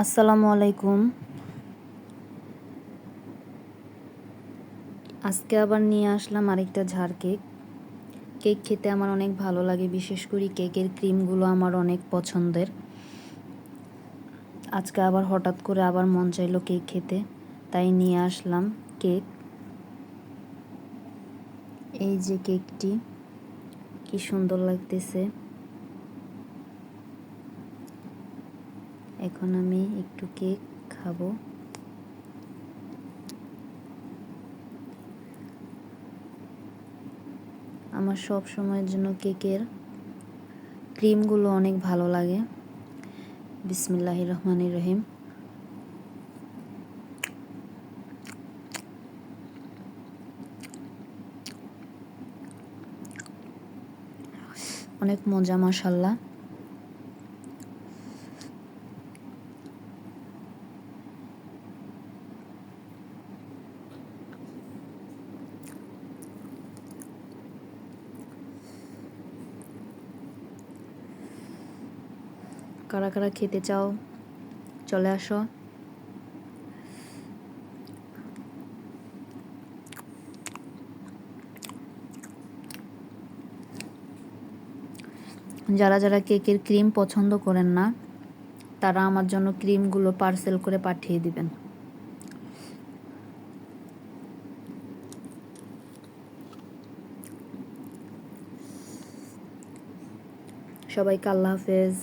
আসসালামু আলাইকুম। আজকে আবার নিয়ে আসলাম আরেকটা ঝাড় কেক। কেক খেতে আমার অনেক ভালো লাগে, বিশেষ করে কেকের ক্রিমগুলো আমার অনেক পছন্দের। আজকে আবার হঠাৎ করে আবার মন চাইলো কেক খেতে, তাই নিয়ে আসলাম কেক। এই যে কেকটি, কি সুন্দর লাগতেছে। এখন আমি একটু কেক খাবো। আমার সব সময়ের জন্য কেকের ক্রিমগুলো অনেক ভালো লাগে। বিসমিল্লাহির রহমানির রহিম। অনেক মজা, মাশাআল্লাহ। কারা কারা খেতে চাও চলে আসো। যারা যারা কেকের ক্রিম পছন্দ করেন না, তারা আমার জন্য ক্রিমগুলো পার্সেল করে পাঠিয়ে দিবেন। সবাইকে আল্লাহ হাফেজ।